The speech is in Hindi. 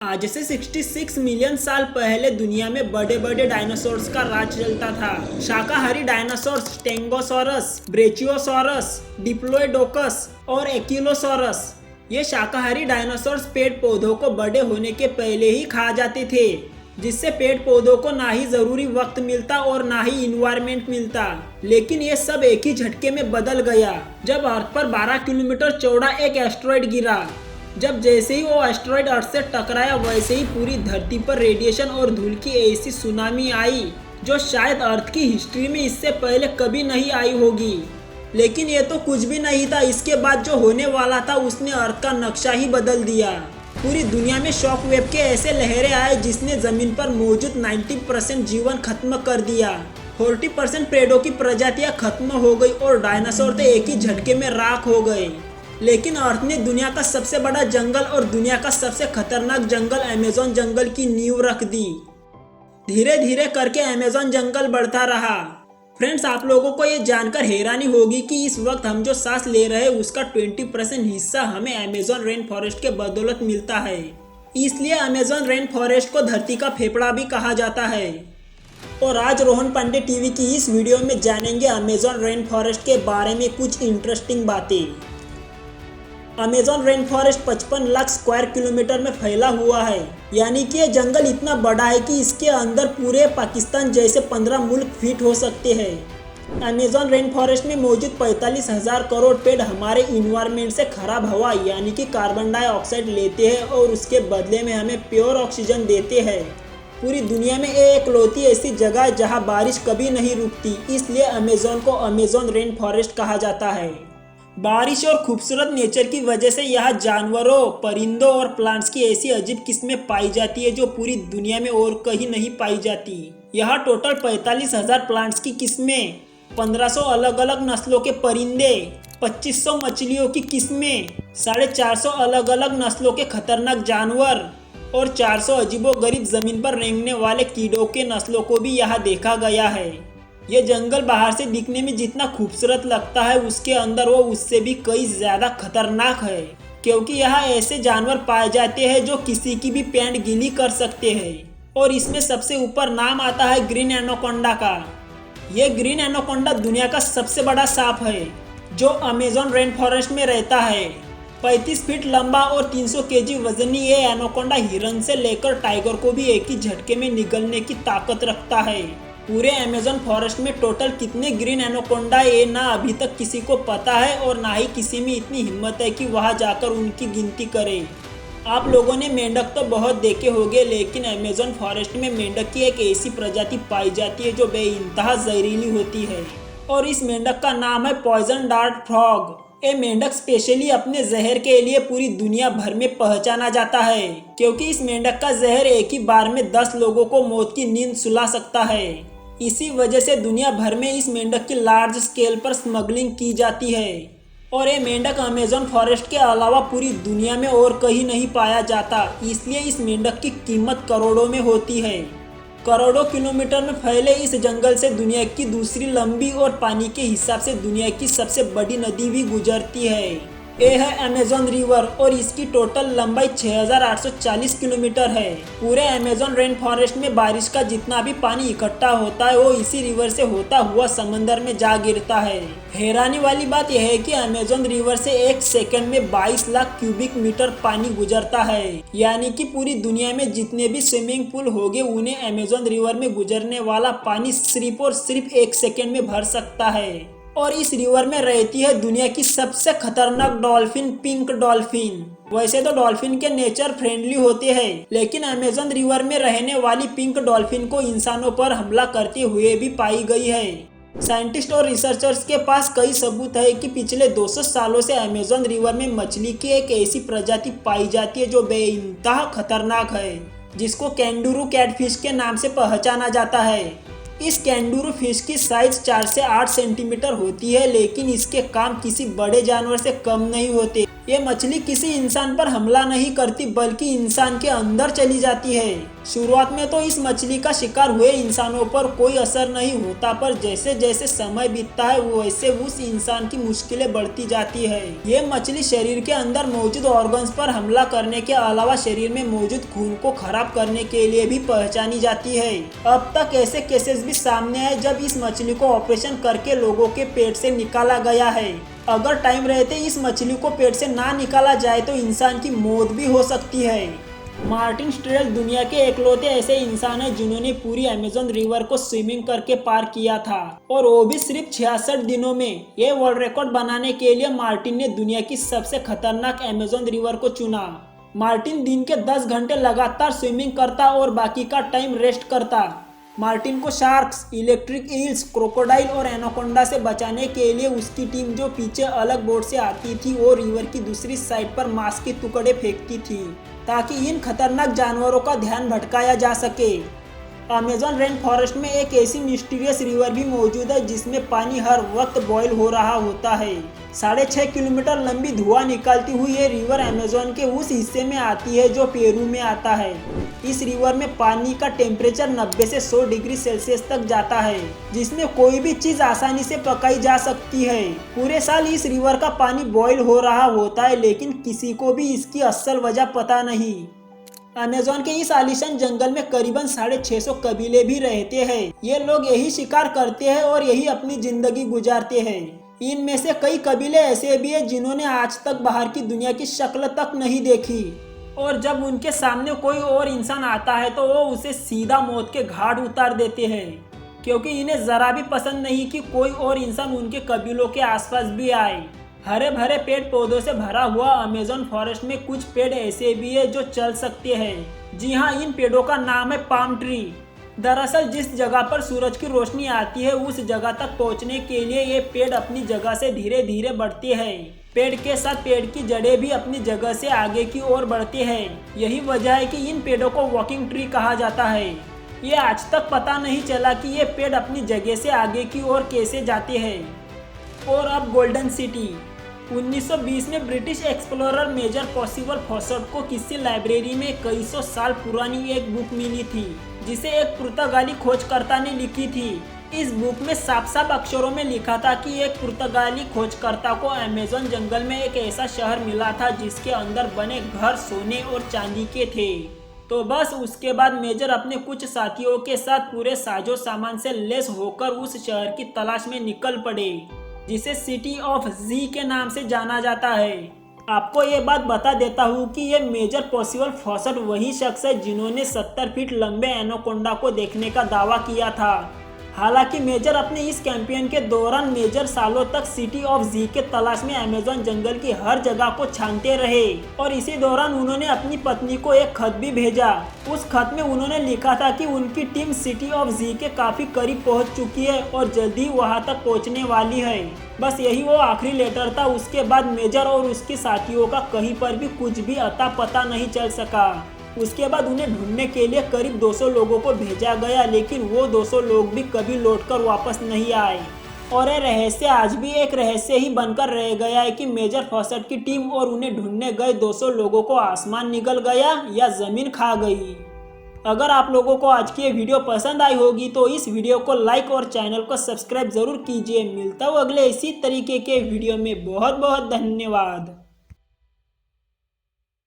आज से 66 मिलियन साल पहले दुनिया में बड़े बड़े डायनासोर्स का राज चलता था। शाकाहारी डायनासोर्स स्टेगोसॉरस, ब्रेचियोसॉरस, डिप्लोडोकस और एकिलोसॉरस। ये शाकाहारी डायनासोर्स पेड़ पौधों को बड़े होने के पहले ही खा जाते थे, जिससे पेड़ पौधों को ना ही जरूरी वक्त मिलता और ना ही इन्वायरमेंट मिलता। लेकिन ये सब एक ही झटके में बदल गया जब अर्थ पर 12 किलोमीटर चौड़ा एक एस्टेरॉयड गिरा। जब जैसे ही वो एस्टेरॉयड अर्थ से टकराया, वैसे ही पूरी धरती पर रेडिएशन और धूल की ऐसी सुनामी आई जो शायद अर्थ की हिस्ट्री में इससे पहले कभी नहीं आई होगी। लेकिन ये तो कुछ भी नहीं था। इसके बाद जो होने वाला था उसने अर्थ का नक्शा ही बदल दिया। पूरी दुनिया में शॉक वेव के ऐसे लहरें आए जिसने जमीन पर मौजूद 90% जीवन खत्म कर दिया। 40% पेड़ों की प्रजातियां खत्म हो गई और डायनासोर तो एक ही झटके में राख हो गए। लेकिन अर्थ ने दुनिया का सबसे बड़ा जंगल और दुनिया का सबसे खतरनाक जंगल अमेज़न जंगल की नींव रख दी। धीरे धीरे करके अमेज़न जंगल बढ़ता रहा। फ्रेंड्स, आप लोगों को ये जानकर हैरानी होगी कि इस वक्त हम जो सांस ले रहे हैं उसका 20% हिस्सा हमें अमेज़न रेन फॉरेस्ट के बदौलत मिलता है। इसलिए अमेज़न रेन फॉरेस्ट को धरती का फेफड़ा भी कहा जाता है। और आज रोहन पांडे टीवी की इस वीडियो में जानेंगे अमेज़न रेन फॉरेस्ट के बारे में कुछ इंटरेस्टिंग बातें। Amazon rain forest 55 lakh square kilometre में फैला हुआ है, यानी कि यह जंगल इतना बड़ा है कि इसके अंदर पूरे पाकिस्तान जैसे 15 मुल्क फिट हो सकते हैं। अमेज़न रेन फॉरेस्ट में मौजूद 45,000 करोड़ पेड़ हमारे इन्वायरमेंट से खराब हवा यानी कि कार्बन डाइऑक्साइड लेते हैं और उसके बदले में हमें प्योर ऑक्सीजन देते हैं। पूरी दुनिया में एकलौती ऐसी जगह है जहाँ बारिश कभी नहीं रुकती, इसलिए अमेज़न को अमेज़न रेन फॉरेस्ट कहा जाता है। बारिश और खूबसूरत नेचर की वजह से यहाँ जानवरों, परिंदों और प्लांट्स की ऐसी अजीब किस्में पाई जाती है जो पूरी दुनिया में और कहीं नहीं पाई जाती। यहाँ टोटल 45,000 प्लांट्स की किस्में, 1500 अलग अलग नस्लों के परिंदे, 2500 मछलियों की किस्में, 450 अलग अलग नस्लों के खतरनाक जानवर और 400 अजीबोगरीब जमीन पर रेंगने वाले कीड़ों के नस्लों को भी यहाँ देखा गया है। ये जंगल बाहर से दिखने में जितना खूबसूरत लगता है उसके अंदर वो उससे भी कई ज़्यादा खतरनाक है, क्योंकि यहाँ ऐसे जानवर पाए जाते हैं जो किसी की भी पैंट गीली कर सकते हैं। और इसमें सबसे ऊपर नाम आता है ग्रीन एनाकोंडा का। ये ग्रीन एनाकोंडा दुनिया का सबसे बड़ा सांप है जो अमेज़न रेन फॉरेस्ट में रहता है। 35 फीट लंबा और 300 केजी वजनी ये एनाकोंडा हिरन से लेकर टाइगर को भी एक ही झटके में निगलने की ताकत रखता है। पूरे अमेज़न फॉरेस्ट में टोटल कितने ग्रीन एनाकोंडा है ये ना अभी तक किसी को पता है और ना ही किसी में इतनी हिम्मत है कि वहां जाकर उनकी गिनती करे। आप लोगों ने मेंढक तो बहुत देखे होंगे, लेकिन अमेज़न फॉरेस्ट में मेंढक की एक ऐसी प्रजाति पाई जाती है जो बेइंतहा जहरीली होती है और इस मेंढक का नाम है पॉइजन डार्ट फ्रॉग। ये मेंढक स्पेशली अपने जहर के लिए पूरी दुनिया भर में पहचाना जाता है, क्योंकि इस मेंढक का जहर एक ही बार में 10 लोगों को मौत की नींद सुला सकता है। इसी वजह से दुनिया भर में इस मेंढक की लार्ज स्केल पर स्मगलिंग की जाती है और ये मेंढक अमेज़न फॉरेस्ट के अलावा पूरी दुनिया में और कहीं नहीं पाया जाता। इसलिए इस मेंढक की कीमत करोड़ों में होती है। करोड़ों किलोमीटर में फैले इस जंगल से दुनिया की दूसरी लंबी और पानी के हिसाब से दुनिया की सबसे बड़ी नदी भी गुजरती है। ये है अमेज़न रिवर और इसकी टोटल लंबाई 6,840 किलोमीटर है। पूरे अमेज़न रेन फॉरेस्ट में बारिश का जितना भी पानी इकट्ठा होता है वो इसी रिवर से होता हुआ समंदर में जा गिरता है। हैरानी वाली बात यह है कि अमेज़न रिवर से एक सेकंड में 22 लाख क्यूबिक मीटर पानी गुजरता है, यानी कि पूरी दुनिया में जितने भी स्विमिंग पूल होंगे उन्हें अमेज़न रिवर में गुजरने वाला पानी सिर्फ और सिर्फ एक सेकंड में भर सकता है। और इस रिवर में रहती है दुनिया की सबसे खतरनाक डॉल्फिन, पिंक डॉल्फिन। वैसे तो डॉल्फिन के नेचर फ्रेंडली होते हैं, लेकिन अमेज़न रिवर में रहने वाली पिंक डॉल्फिन को इंसानों पर हमला करते हुए भी पाई गई है। साइंटिस्ट और रिसर्चर्स के पास कई सबूत है कि पिछले 200 सालों से अमेज़न रिवर में मछली की एक ऐसी प्रजाति पाई जाती है जो बेइंतहा खतरनाक है, जिसको कैंगुरू कैटफिश के नाम से पहचाना जाता है। इस कैंगुरू फिश की साइज 4 से 8 सेंटीमीटर होती है, लेकिन इसके काम किसी बड़े जानवर से कम नहीं होते। ये मछली किसी इंसान पर हमला नहीं करती बल्कि इंसान के अंदर चली जाती है। शुरुआत में तो इस मछली का शिकार हुए इंसानों पर कोई असर नहीं होता, पर जैसे जैसे समय बीतता है वैसे उस इंसान की मुश्किलें बढ़ती जाती है। ये मछली शरीर के अंदर मौजूद ऑर्गन्स पर हमला करने के अलावा शरीर में मौजूद खून को खराब करने के लिए भी पहचानी जाती है। अब तक ऐसे केसेस भी सामने आए जब इस मछली को ऑपरेशन करके लोगों के पेट से निकाला गया है। अगर टाइम रहते इस मछली को पेट से ना निकाला जाए तो इंसान की मौत भी हो सकती है। मार्टिन स्ट्रेल दुनिया के एकलौते ऐसे इंसान हैं जिन्होंने पूरी अमेज़न रिवर को स्विमिंग करके पार किया था, और वो भी सिर्फ 66 दिनों में। ये वर्ल्ड रिकॉर्ड बनाने के लिए मार्टिन ने दुनिया की सबसे खतरनाक अमेज़न रिवर को चुना। मार्टिन दिन के 10 घंटे लगातार स्विमिंग करता और बाकी का टाइम रेस्ट करता। मार्टिन को शार्क्स, इलेक्ट्रिक ईल्स, क्रोकोडाइल और एनाकोंडा से बचाने के लिए उसकी टीम जो पीछे अलग बोट से आती थी वो रिवर की दूसरी साइड पर मांस के टुकड़े फेंकती थी ताकि इन खतरनाक जानवरों का ध्यान भटकाया जा सके। अमेज़न रेन फॉरेस्ट में एक ऐसी मिस्टीरियस रिवर भी मौजूद है जिसमें पानी हर वक्त बॉयल हो रहा होता है। 6.5 किलोमीटर लंबी धुआं निकालती हुई ये रिवर अमेज़न के उस हिस्से में आती है जो पेरू में आता है। इस रिवर में पानी का टेम्परेचर 90 से 100 डिग्री सेल्सियस तक जाता है, जिसमें कोई भी चीज आसानी से पकाई जा सकती है। पूरे साल इस रिवर का पानी बॉयल हो रहा होता है, लेकिन किसी को भी इसकी असल वजह पता नहीं। अमेज़न के इस आलीशान जंगल में करीबन 650 कबीले भी रहते हैं। ये लोग यही शिकार करते हैं और यही अपनी जिंदगी गुजारते हैं। इनमें से कई कबीले ऐसे भी हैं जिन्होंने आज तक बाहर की दुनिया की शक्ल तक नहीं देखी, और जब उनके सामने कोई और इंसान आता है तो वो उसे सीधा मौत के घाट उतार देते हैं, क्योंकि इन्हें जरा भी पसंद नहीं कि कोई और इंसान उनके कबीलों के आसपास भी आए। हरे भरे पेड़ पौधों से भरा हुआ अमेज़न फॉरेस्ट में कुछ पेड़ ऐसे भी है जो चल सकते हैं। जी हाँ, इन पेड़ों का नाम है पाम ट्री। दरअसल जिस जगह पर सूरज की रोशनी आती है उस जगह तक पहुंचने के लिए ये पेड़ अपनी जगह से धीरे धीरे बढ़ते हैं। पेड़ के साथ पेड़ की जड़ें भी अपनी जगह से आगे की ओर बढ़ते हैं। यही वजह है कि इन पेड़ों को वॉकिंग ट्री कहा जाता है। ये आज तक पता नहीं चला कि ये पेड़ अपनी जगह से आगे की ओर कैसे जाते हैं। और अब गोल्डन सिटी। 1920 में British explorer major Percival Fawcett को किसी लाइब्रेरी में कई सौ साल पुरानी एक बुक मिली थी जिसे एक पुर्तगाली खोजकर्ता ने लिखी थी। इस बुक में साफ साफ अक्षरों में लिखा था कि एक पुर्तगाली खोजकर्ता को अमेज़न जंगल में एक ऐसा शहर मिला था जिसके अंदर बने घर सोने और चांदी के थे। तो बस उसके बाद मेजर अपने कुछ साथियों के साथ पूरे साजो सामान से लैस होकर उस शहर की तलाश में निकल पड़े, जिसे सिटी ऑफ जी के नाम से जाना जाता है। आपको ये बात बता देता हूँ कि ये मेजर पर्सिवल फॉसेट वही शख्स है जिन्होंने 70 फीट लंबे एनाकोंडा को देखने का दावा किया था। हालांकि मेजर अपने इस कैंपेन के दौरान मेजर सालों तक सिटी ऑफ जी के तलाश में अमेज़न जंगल की हर जगह को छानते रहे, और इसी दौरान उन्होंने अपनी पत्नी को एक खत भी भेजा। उस खत में उन्होंने लिखा था कि उनकी टीम सिटी ऑफ जी के काफी करीब पहुंच चुकी है और जल्दी वहां तक पहुंचने वाली है। बस यही वो आखिरी लेटर था। उसके बाद मेजर और उसके साथियों का कहीं पर भी कुछ भी अता पता नहीं चल सका। उसके बाद उन्हें ढूंढने के लिए करीब 200 लोगों को भेजा गया, लेकिन वो 200 लोग भी कभी लौटकर वापस नहीं आए। और ये रहस्य आज भी एक रहस्य ही बनकर रह गया है कि मेजर फॉसेट की टीम और उन्हें ढूंढने गए 200 लोगों को आसमान निगल गया या जमीन खा गई। अगर आप लोगों को आज की ये वीडियो पसंद आई होगी तो इस वीडियो को लाइक और चैनल को सब्सक्राइब जरूर कीजिए। मिलता हूँ अगले इसी तरीके के वीडियो में। बहुत बहुत धन्यवाद।